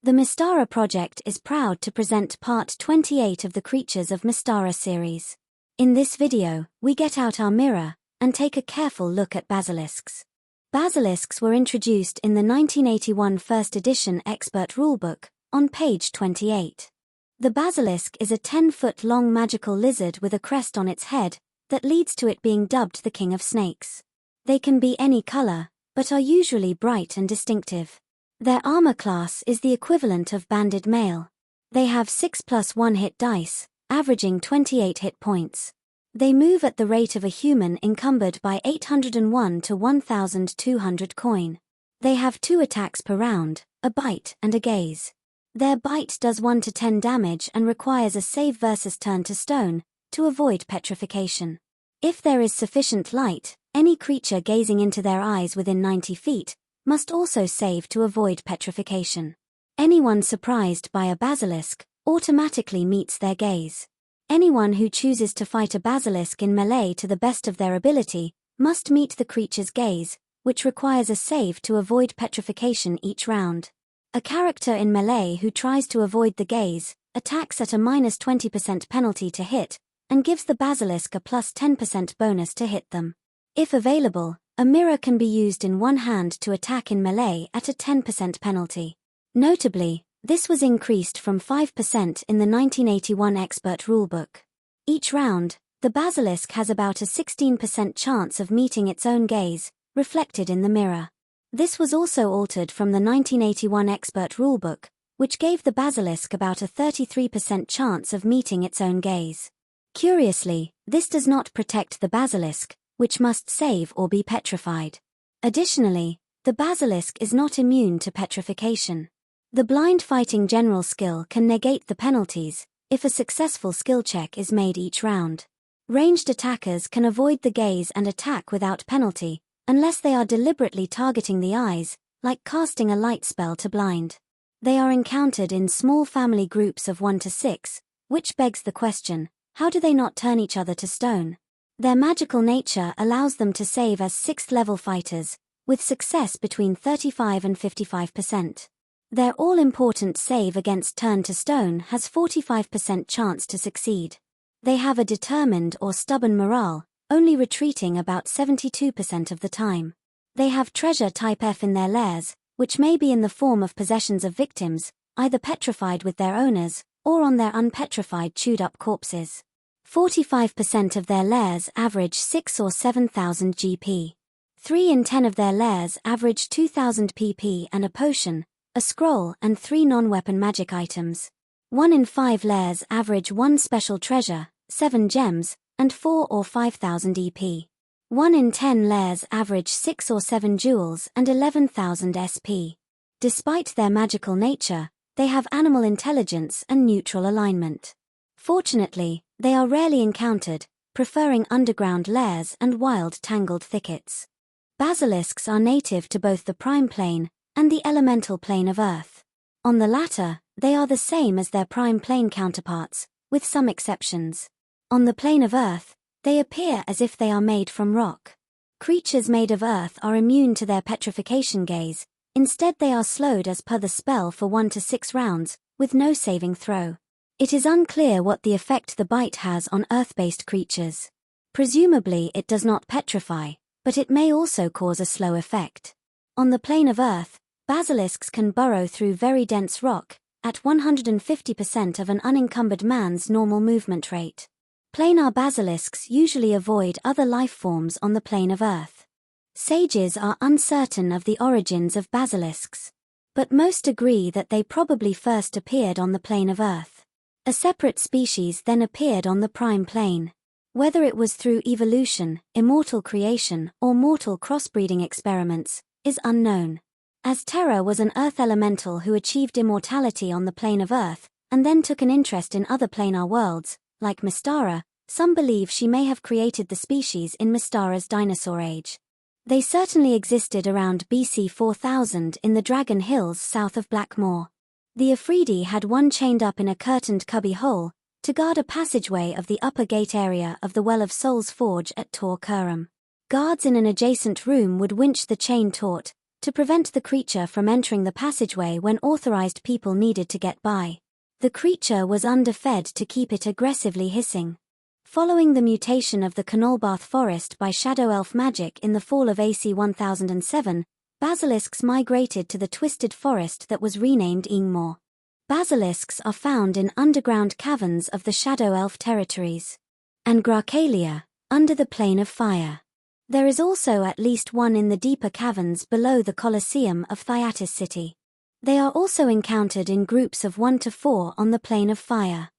The Mystara project is proud to present part 28 of the Creatures of Mystara series. In this video, we get out our mirror and take a careful look at basilisks. Basilisks were introduced in the 1981 first edition expert rulebook, on page 28. The basilisk is a 10-foot-long magical lizard with a crest on its head that leads to it being dubbed the king of snakes. They can be any color, but are usually bright and distinctive. Their armor class is the equivalent of banded mail. They have 6+1 hit dice, averaging 28 hit points. They move at the rate of a human encumbered by 801 to 1,200 coin. They have 2 attacks per round, a bite and a gaze. Their bite does 1 to 10 damage and requires a save versus turn to stone, to avoid petrification. If there is sufficient light, any creature gazing into their eyes within 90 feet, must also save to avoid petrification. Anyone surprised by a basilisk automatically meets their gaze. Anyone who chooses to fight a basilisk in melee to the best of their ability must meet the creature's gaze, which requires a save to avoid petrification each round. A character in melee who tries to avoid the gaze attacks at a -20% penalty to hit and gives the basilisk a +10% bonus to hit them. If available, a mirror can be used in one hand to attack in melee at a 10% penalty. Notably, this was increased from 5% in the 1981 expert rulebook. Each round, the basilisk has about a 16% chance of meeting its own gaze, reflected in the mirror. This was also altered from the 1981 expert rulebook, which gave the basilisk about a 33% chance of meeting its own gaze. Curiously, this does not protect the basilisk, which must save or be petrified. Additionally, the basilisk is not immune to petrification. The blind fighting general skill can negate the penalties if a successful skill check is made each round. Ranged attackers can avoid the gaze and attack without penalty, unless they are deliberately targeting the eyes, like casting a light spell to blind. They are encountered in small family groups of 1 to 6, which begs the question, how do they not turn each other to stone? Their magical nature allows them to save as 6th-level fighters, with success between 35 and 55%. Their all-important save against turn to stone has 45% chance to succeed. They have a determined or stubborn morale, only retreating about 72% of the time. They have treasure type F in their lairs, which may be in the form of possessions of victims, either petrified with their owners, or on their unpetrified chewed-up corpses. 45% of their lairs average 6 or 7,000 GP. 3 in 10 of their lairs average 2,000 PP and a potion, a scroll and 3 non-weapon magic items. 1 in 5 lairs average 1 special treasure, 7 gems, and 4 or 5,000 EP. 1 in 10 lairs average 6 or 7 jewels and 11,000 SP. Despite their magical nature, they have animal intelligence and neutral alignment. Fortunately, they are rarely encountered, preferring underground lairs and wild tangled thickets. Basilisks are native to both the prime plane and the elemental plane of Earth. On the latter, they are the same as their prime plane counterparts, with some exceptions. On the plane of Earth, they appear as if they are made from rock. Creatures made of Earth are immune to their petrification gaze, instead they are slowed as per the spell for 1 to 6 rounds, with no saving throw. It is unclear what the effect the bite has on Earth-based creatures. Presumably it does not petrify, but it may also cause a slow effect. On the plane of Earth, basilisks can burrow through very dense rock, at 150% of an unencumbered man's normal movement rate. Planar basilisks usually avoid other life forms on the plane of Earth. Sages are uncertain of the origins of basilisks, but most agree that they probably first appeared on the plane of Earth. A separate species then appeared on the prime plane. Whether it was through evolution, immortal creation, or mortal crossbreeding experiments, is unknown. As Terra was an Earth elemental who achieved immortality on the plane of Earth, and then took an interest in other planar worlds, like Mystara, some believe she may have created the species in Mystara's dinosaur age. They certainly existed around BC 4000 in the Dragon Hills south of Blackmoor. The Afridi had one chained up in a curtained cubby hole, to guard a passageway of the upper gate area of the Well of Souls Forge at Tor Kurum. Guards in an adjacent room would winch the chain taut, to prevent the creature from entering the passageway when authorized people needed to get by. The creature was underfed to keep it aggressively hissing. Following the mutation of the Knollbarth forest by Shadow Elf magic in the fall of AC 1007, Basilisks migrated to the Twisted Forest that was renamed Ingmore. Basilisks are found in underground caverns of the Shadow Elf territories and Gracalia, under the Plane of Fire. There is also at least one in the deeper caverns below the Colosseum of Thyatis City. They are also encountered in groups of 1 to 4 on the Plane of Fire.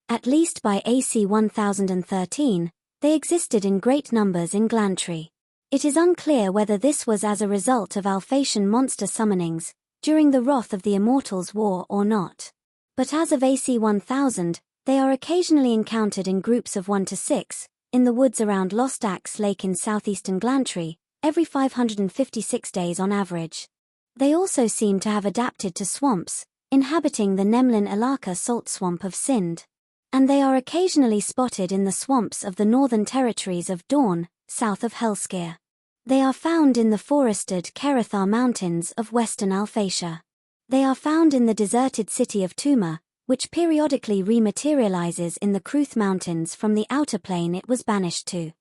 At least by AC 1013, they existed in great numbers in Glantry. It is unclear whether this was as a result of Alphatian monster summonings during the Wrath of the Immortals War or not. But as of AC 1000, they are occasionally encountered in groups of 1 to 6, in the woods around Lost Axe Lake in southeastern Glantry, every 556 days on average. They also seem to have adapted to swamps, inhabiting the Nemlin Elaka salt swamp of Sind. And they are occasionally spotted in the swamps of the northern territories of Dawn, south of Helskir. They are found in the forested Kerethar Mountains of western Alphatia. They are found in the deserted city of Tuma, which periodically rematerializes in the Kruth Mountains from the outer plane it was banished to.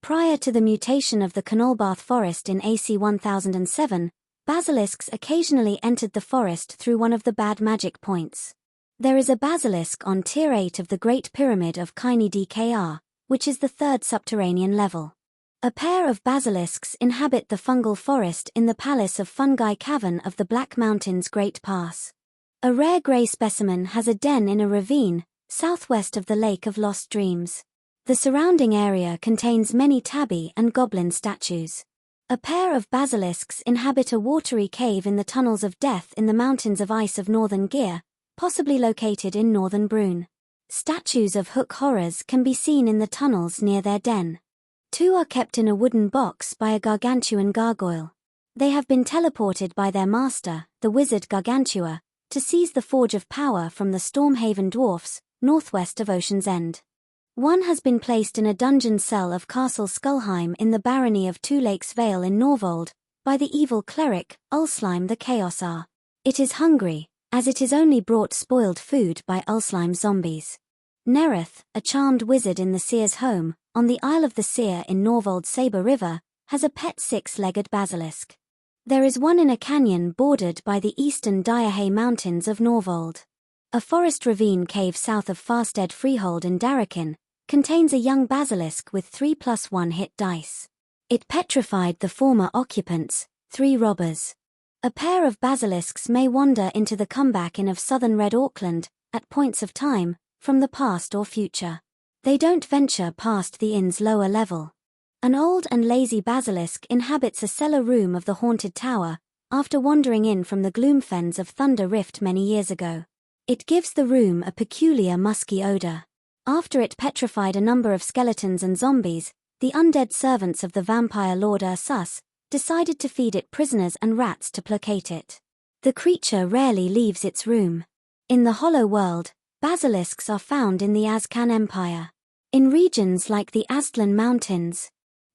Prior to the mutation of the Knollbarth forest in AC 1007, Basilisks occasionally entered the forest through one of the bad magic points. There is a basilisk on Tier 8 of the Great Pyramid of Kaini Dkr, which is the third subterranean level. A pair of basilisks inhabit the fungal forest in the Palace of Fungi Cavern of the Black Mountains Great Pass. A rare grey specimen has a den in a ravine, southwest of the Lake of Lost Dreams. The surrounding area contains many tabby and goblin statues. A pair of basilisks inhabit a watery cave in the Tunnels of Death in the Mountains of Ice of Northern Gear, possibly located in northern Brune. Statues of hook horrors can be seen in the tunnels near their den. 2 are kept in a wooden box by a gargantuan gargoyle. They have been teleported by their master, the wizard Gargantua, to seize the Forge of Power from the Stormhaven dwarfs, northwest of Ocean's End. 1 has been placed in a dungeon cell of Castle Skullheim in the barony of Two Lakes Vale in Norvold, by the evil cleric, Ulslime the Chaosar. It is hungry, as it is only brought spoiled food by Ulslime zombies. Nereth, a charmed wizard in the Seer's home, on the Isle of the Seer in Norvold's Sabre River, has a pet 6-legged basilisk. There is one in a canyon bordered by the eastern Diahay Mountains of Norvold. A forest ravine cave south of Farstead Freehold in Darrakin contains a young basilisk with 3+1 hit dice. It petrified the former occupants, 3 robbers. A pair of basilisks may wander into the comeback inn of southern Red Auckland, at points of time, from the past or future. They don't venture past the inn's lower level. An old and lazy basilisk inhabits a cellar room of the haunted tower, after wandering in from the gloomfens of Thunder Rift many years ago. It gives the room a peculiar musky odor. After it petrified a number of skeletons and zombies, the undead servants of the vampire Lord Ursus decided to feed it prisoners and rats to placate it. The creature rarely leaves its room. In the Hollow World, basilisks are found in the Azcan Empire. In regions like the Aztlan Mountains,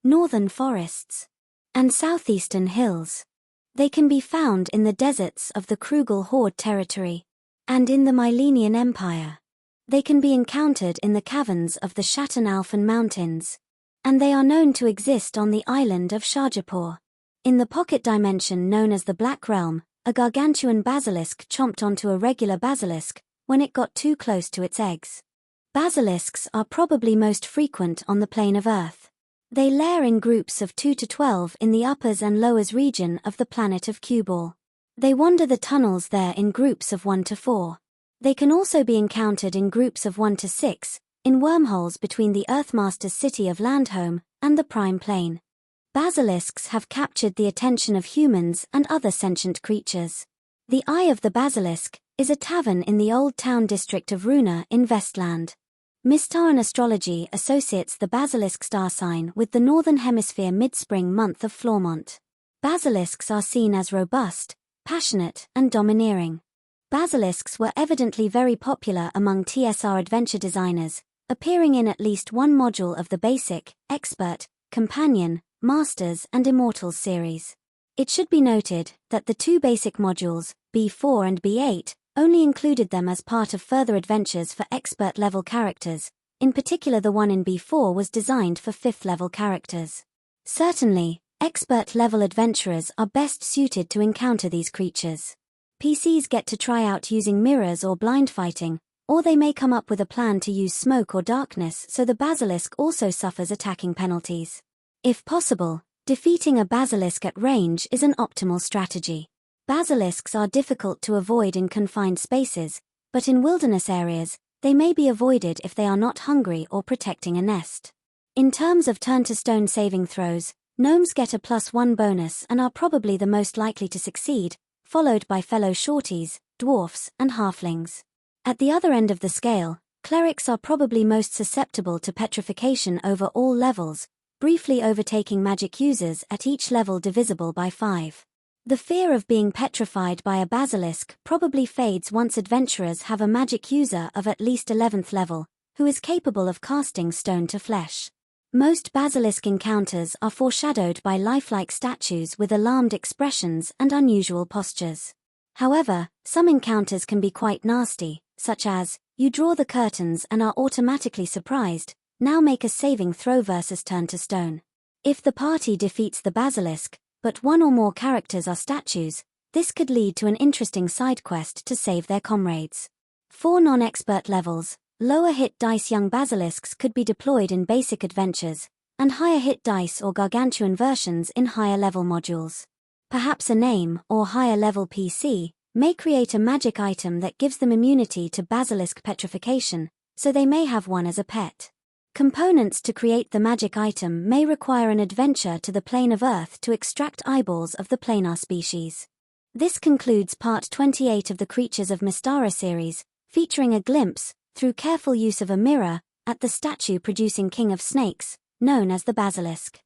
northern forests, and southeastern hills. They can be found in the deserts of the Krugel Horde territory, and in the Mylenian Empire. They can be encountered in the caverns of the Shatanalfan Mountains, and they are known to exist on the island of Shajapur. In the pocket dimension known as the Black Realm, a gargantuan basilisk chomped onto a regular basilisk when it got too close to its eggs. Basilisks are probably most frequent on the plane of Earth. They lair in groups of 2 to 12 in the uppers and lowers region of the planet of Cubal. They wander the tunnels there in groups of 1 to 4. They can also be encountered in groups of 1 to 6, in wormholes between the Earthmaster's city of Landhome and the Prime Plane. Basilisks have captured the attention of humans and other sentient creatures. The Eye of the Basilisk is a tavern in the Old Town district of Runa in Vestland. Mystaran astrology associates the basilisk star sign with the Northern Hemisphere mid-spring month of Flormont. Basilisks are seen as robust, passionate, and domineering. Basilisks were evidently very popular among TSR adventure designers, appearing in at least one module of the Basic, Expert, Companion, Masters and Immortals series. It should be noted that the two basic modules, B4 and B8, only included them as part of further adventures for expert-level characters. In particular, the one in B4 was designed for 5th-level characters. Certainly, expert-level adventurers are best suited to encounter these creatures. PCs get to try out using mirrors or blind fighting, or they may come up with a plan to use smoke or darkness, so the basilisk also suffers attacking penalties. If possible, defeating a basilisk at range is an optimal strategy. Basilisks are difficult to avoid in confined spaces, but in wilderness areas, they may be avoided if they are not hungry or protecting a nest. In terms of turn-to-stone saving throws, gnomes get a +1 bonus and are probably the most likely to succeed, followed by fellow shorties, dwarfs, and halflings. At the other end of the scale, clerics are probably most susceptible to petrification over all levels, briefly overtaking magic users at each level divisible by 5. The fear of being petrified by a basilisk probably fades once adventurers have a magic user of at least 11th level, who is capable of casting stone to flesh. Most basilisk encounters are foreshadowed by lifelike statues with alarmed expressions and unusual postures. However, some encounters can be quite nasty, such as, you draw the curtains and are automatically surprised, now make a saving throw versus turn to stone. If the party defeats the basilisk, but one or more characters are statues, this could lead to an interesting side quest to save their comrades. For non-expert levels, lower hit dice young basilisks could be deployed in basic adventures, and higher hit dice or gargantuan versions in higher level modules. Perhaps a name or higher level PC may create a magic item that gives them immunity to basilisk petrification, so they may have one as a pet. Components to create the magic item may require an adventure to the plane of Earth to extract eyeballs of the planar species. This concludes part 28 of the Creatures of Mystara series, featuring a glimpse, through careful use of a mirror, at the statue producing king of snakes, known as the basilisk.